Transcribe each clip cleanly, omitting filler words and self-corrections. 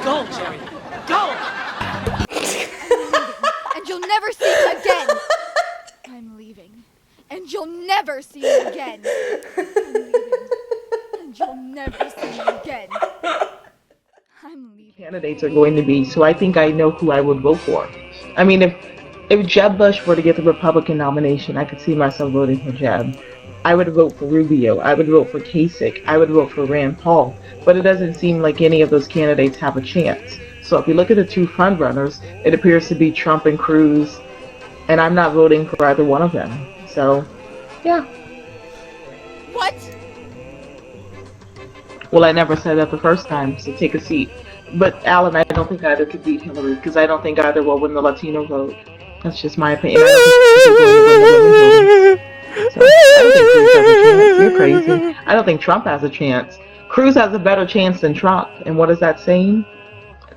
Go, Jerry. Go! And you'll never see me again. I'm leaving. And you'll never see me again. I'm leaving. And you'll never see me again. I'm leaving. Candidates are going to be, so I think I know who I would vote for. I mean, if Jeb Bush were to get the Republican nomination, I could see myself voting for Jeb. I would vote for Rubio. I would vote for Kasich. I would vote for Rand Paul. But it doesn't seem like any of those candidates have a chance. So if you look at the two frontrunners, it appears to be Trump and Cruz, and I'm not voting for either one of them. So, yeah. What? Well, I never said that the first time, so take a seat. But Alan, I don't think either could beat Hillary, because I don't think either will win the Latino vote. That's just my opinion. I don't think Cruz has a chance. You're crazy. I don't think Trump has a chance. Cruz has a better chance than Trump. And what is that saying?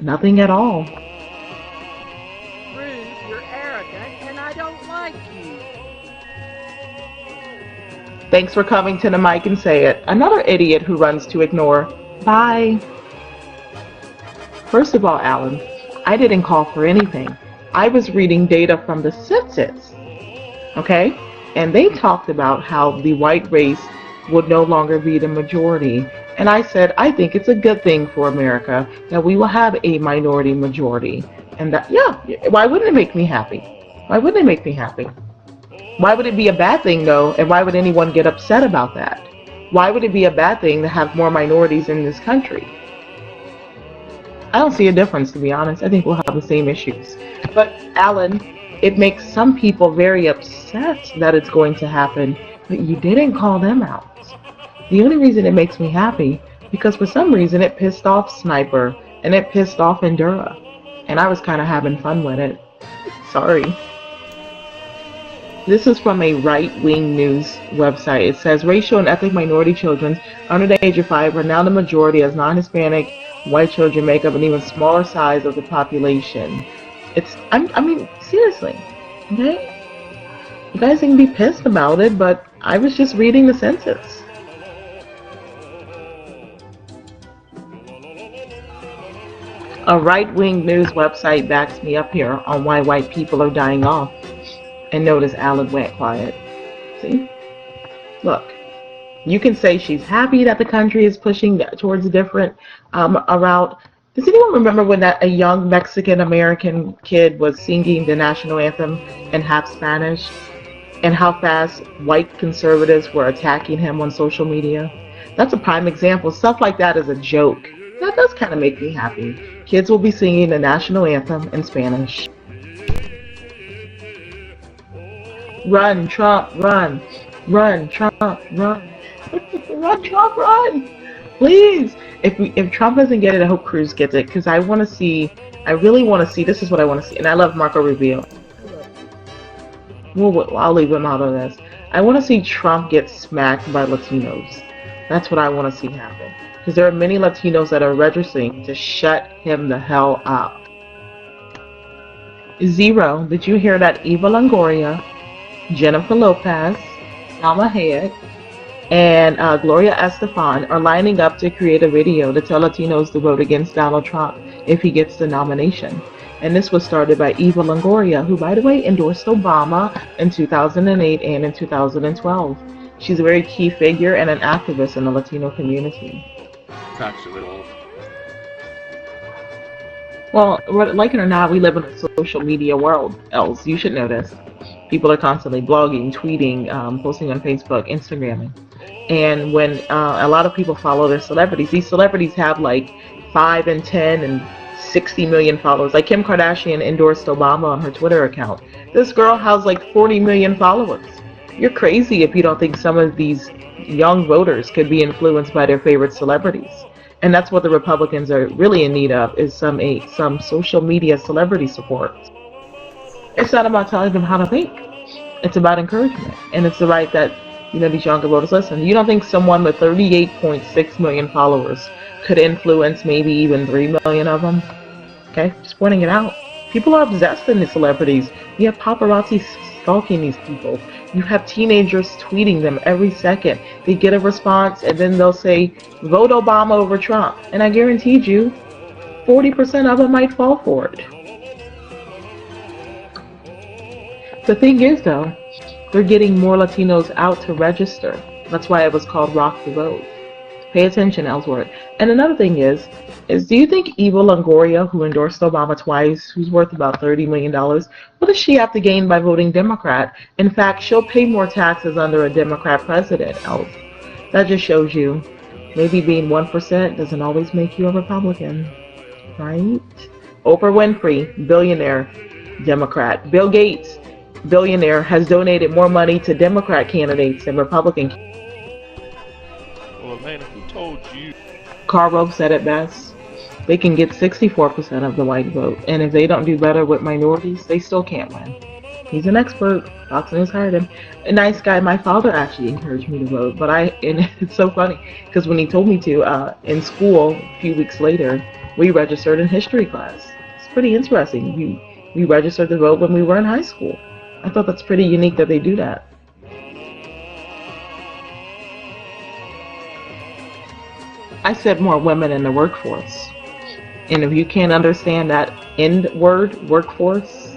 Nothing at all. Cruz, you're arrogant, and I don't like you. Thanks for coming to the mic and say it. Another idiot who runs to ignore. Bye. First of all, Alan, I didn't call for anything. I was reading data from the census. Okay? And they talked about how the white race would no longer be the majority. And I said, I think it's a good thing for America that we will have a minority majority. And that, yeah, why wouldn't it make me happy? Why wouldn't it make me happy? Why would it be a bad thing, though, and why would anyone get upset about that? Why would it be a bad thing to have more minorities in this country? I don't see a difference, to be honest. I think we'll have the same issues. But, Alan, it makes some people very upset that it's going to happen, but you didn't call them out. The only reason it makes me happy, because for some reason it pissed off Sniper, and it pissed off Endura, and I was kind of having fun with it. Sorry. This is from a right-wing news website. It says, racial and ethnic minority children under the age of 5 are now the majority as non-Hispanic white children make up an even smaller size of the population. I mean, seriously, okay? You guys can be pissed about it, but I was just reading the census. A right-wing news website backs me up here on why white people are dying off. And notice Alan went quiet. See? Look, you can say she's happy that the country is pushing towards a different a route. Does anyone remember when a young Mexican-American kid was singing the national anthem in half Spanish? And how fast white conservatives were attacking him on social media? That's a prime example. Stuff like that is a joke. That does kind of make me happy. Kids will be singing the national anthem in Spanish. Run, Trump, run. Run, Trump, run. Run, Trump, run. Please. If Trump doesn't get it, I hope Cruz gets it, because I really want to see, this is what I want to see, and I love Marco Rubio. Well, I'll leave him out of this. I want to see Trump get smacked by Latinos. That's what I want to see happen. Because there are many Latinos that are registering to shut him the hell up. Zero, did you hear that Eva Longoria, Jennifer Lopez, Salma Hayek, and Gloria Estefan are lining up to create a video to tell Latinos to vote against Donald Trump if he gets the nomination. And this was started by Eva Longoria, who, by the way, endorsed Obama in 2008 and in 2012. She's a very key figure and an activist in the Latino community. Actually, well, like it or not, we live in a social media world, else. You should know this. People are constantly blogging, tweeting, posting on Facebook, Instagramming. And when a lot of people follow their celebrities, these celebrities have like 5 and 10 and 60 million followers. Like Kim Kardashian endorsed Obama on her Twitter account. This girl has like 40 million followers. You're crazy if you don't think some of these young voters could be influenced by their favorite celebrities. And that's what the Republicans are really in need of, is some social media celebrity support. It's not about telling them how to think. It's about encouragement. And it's the right that, these younger voters listen. You don't think someone with 38.6 million followers could influence maybe even 3 million of them? Okay, just pointing it out. People are obsessed in these celebrities. You have paparazzi stalking these people. You have teenagers tweeting them every second. They get a response and then they'll say, vote Obama over Trump. And I guaranteed you, 40% of them might fall for it. The thing is, though, they're getting more Latinos out to register. That's why it was called Rock the Vote. Pay attention, Ellsworth. And another thing is do you think Eva Longoria, who endorsed Obama twice, who's worth about $30 million, what does she have to gain by voting Democrat? In fact, she'll pay more taxes under a Democrat president, Els. That just shows you maybe being 1% doesn't always make you a Republican, right? Oprah Winfrey, billionaire, Democrat. Bill Gates, billionaire, has donated more money to Democrat candidates than Republican candidates. Well, Elena, who told you? Karl Rove said it best. They can get 64% of the white vote, and if they don't do better with minorities, they still can't win. He's an expert. Fox News hired him. A nice guy. My father actually encouraged me to vote, but and it's so funny because when he told me to, in school a few weeks later, we registered in history class. It's pretty interesting. We registered to vote when we were in high school. I thought that's pretty unique that they do that. I said more women in the workforce. And if you can't understand that end word, workforce,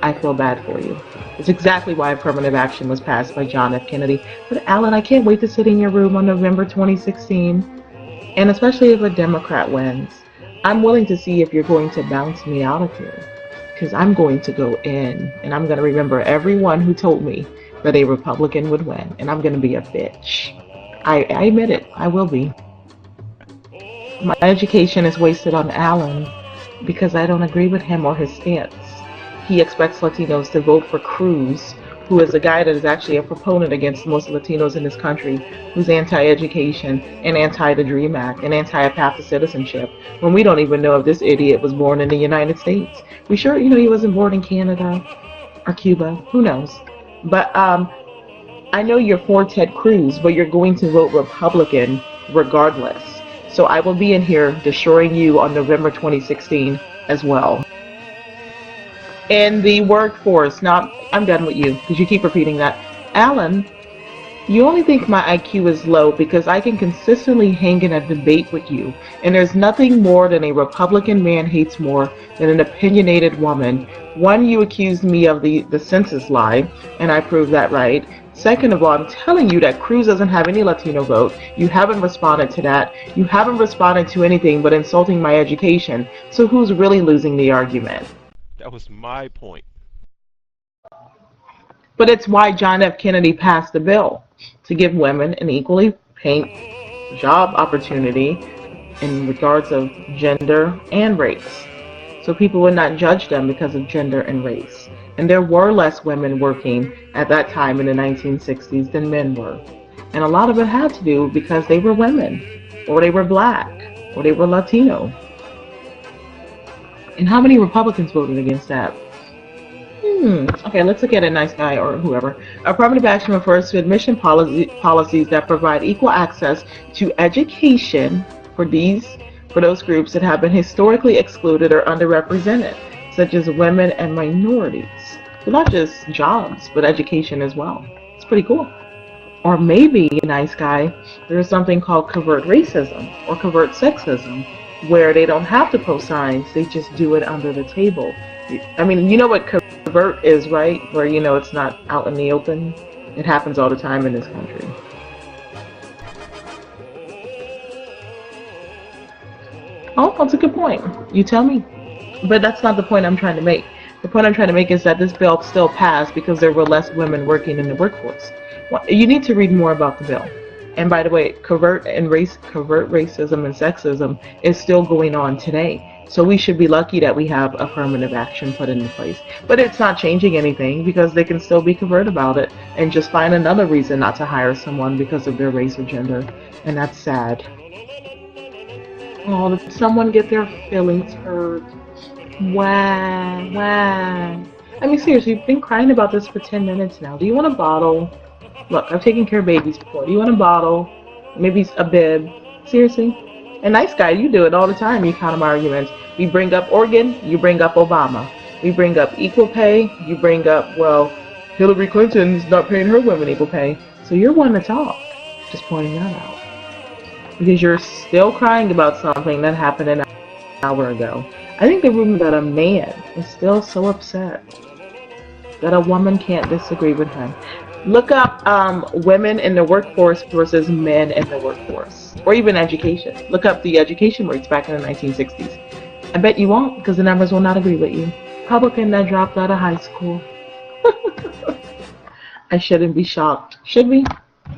I feel bad for you. It's exactly why affirmative action was passed by John F. Kennedy. But Alan, I can't wait to sit in your room on November 2016. And especially if a Democrat wins. I'm willing to see if you're going to bounce me out of here. Because I'm going to go in. And I'm going to remember everyone who told me that a Republican would win. And I'm going to be a bitch. I admit it. I will be. My education is wasted on Alan because I don't agree with him or his stance. He expects Latinos to vote for Cruz, who is a guy that is actually a proponent against most Latinos in this country, who's anti-education and anti-the DREAM Act and anti-a path to citizenship, when we don't even know if this idiot was born in the United States. We sure, he wasn't born in Canada or Cuba. Who knows? But I know you're for Ted Cruz, but you're going to vote Republican regardless. So I will be in here destroying you on November 2016 as well. In the workforce, now I'm done with you because you keep repeating that. Alan, you only think my IQ is low because I can consistently hang in a debate with you. And there's nothing more than a Republican man hates more than an opinionated woman. One, you accused me of the census lie, and I proved that right. Second of all, I'm telling you that Cruz doesn't have any Latino vote. You haven't responded to that. You haven't responded to anything but insulting my education. So who's really losing the argument? That was my point. But it's why John F. Kennedy passed the bill to give women an equally paid job opportunity in regards of gender and race. So people would not judge them because of gender and race. And there were less women working at that time in the 1960s than men were. And a lot of it had to do because they were women, or they were black, or they were Latino. And how many Republicans voted against that? Okay, let's look at a nice guy or whoever. Affirmative action refers to admission policies that provide equal access to education for those groups that have been historically excluded or underrepresented, such as women and minorities. So not just jobs, but education as well. It's pretty cool. Or maybe, nice guy, there's something called covert racism or covert sexism, where they don't have to post signs, they just do it under the table. I mean, you know what covert is, right? Where, it's not out in the open. It happens all the time in this country. Oh, that's a good point. You tell me. But that's not the point I'm trying to make. The point I'm trying to make is that this bill still passed because there were less women working in the workforce. Well, you need to read more about the bill. And by the way, covert racism and sexism is still going on today. So we should be lucky that we have affirmative action put into place. But it's not changing anything because they can still be covert about it and just find another reason not to hire someone because of their race or gender. And that's sad. Oh, did someone get their feelings hurt? Wow. I mean, seriously, you've been crying about this for 10 minutes now. Do you want a bottle? Look, I've taken care of babies before. Do you want a bottle? Maybe a bib? Seriously? A nice guy, you do it all the time, you kind of arguments. We bring up Oregon, you bring up Obama. We bring up equal pay, you bring up, well, Hillary Clinton's not paying her women equal pay. So you're one to talk. Just pointing that out. Because you're still crying about something that happened in hour ago. I think the rumor that a man is still so upset that a woman can't disagree with him. Look up women in the workforce versus men in the workforce, or even education. Look up the education rates back in the 1960s. I bet you won't, because the numbers will not agree with you. Republican that dropped out of high school. I shouldn't be shocked. Should we?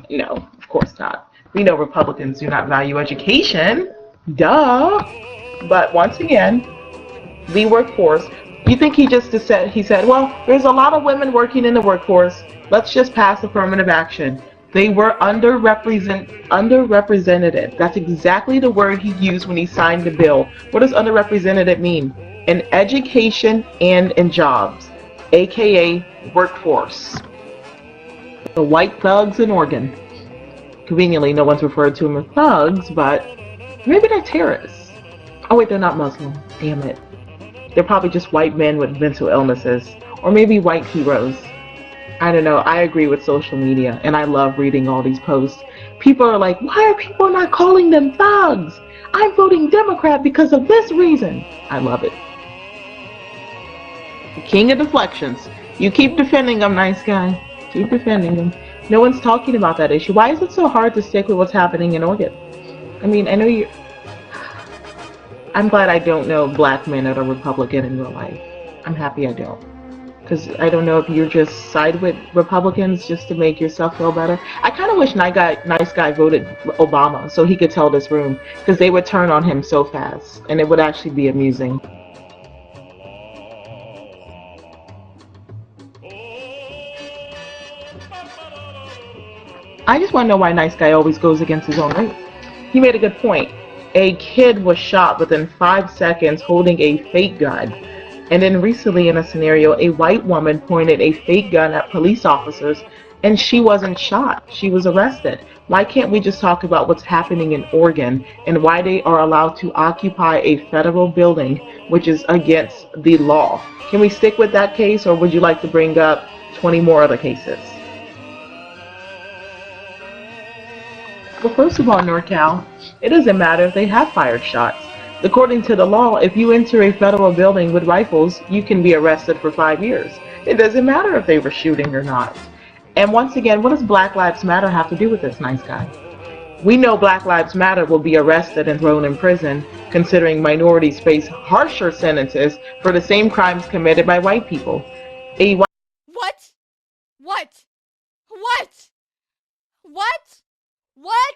No, of course not. We know Republicans do not value education. Duh. But once again, the workforce. You think he said, well, there's a lot of women working in the workforce. Let's just pass affirmative action. They were underrepresented. That's exactly the word he used when he signed the bill. What does underrepresented mean? In education and in jobs, aka workforce. The white thugs in Oregon. Conveniently, no one's referred to them as thugs, but maybe they're terrorists. Oh wait, they're not Muslim. Damn it. They're probably just white men with mental illnesses. Or maybe white heroes. I don't know. I agree with social media, and I love reading all these posts. People are like, why are people not calling them thugs? I'm voting Democrat because of this reason. I love it. The king of deflections. You keep defending him, nice guy. Keep defending him. No one's talking about that issue. Why is it so hard to stick with what's happening in Oregon? I mean, I know you... I'm glad I don't know black men that are Republican in real life. I'm happy I don't. Because I don't know if you just side with Republicans just to make yourself feel better. I kind of wish nice guy voted Obama so he could tell this room. Because they would turn on him so fast. And it would actually be amusing. I just want to know why nice guy always goes against his own race. He made a good point. A kid was shot within 5 seconds holding a fake gun. And then recently in a scenario, a white woman pointed a fake gun at police officers and she wasn't shot. She was arrested. Why can't we just talk about what's happening in Oregon and why they are allowed to occupy a federal building which is against the law? Can we stick with that case, or would you like to bring up 20 more other cases? Well, first of all, NorCal, it doesn't matter if they have fired shots. According to the law, if you enter a federal building with rifles, you can be arrested for 5 years. It doesn't matter if they were shooting or not. And once again, what does Black Lives Matter have to do with this, nice guy? We know Black Lives Matter will be arrested and thrown in prison, considering minorities face harsher sentences for the same crimes committed by white people. What? What? What? What? What?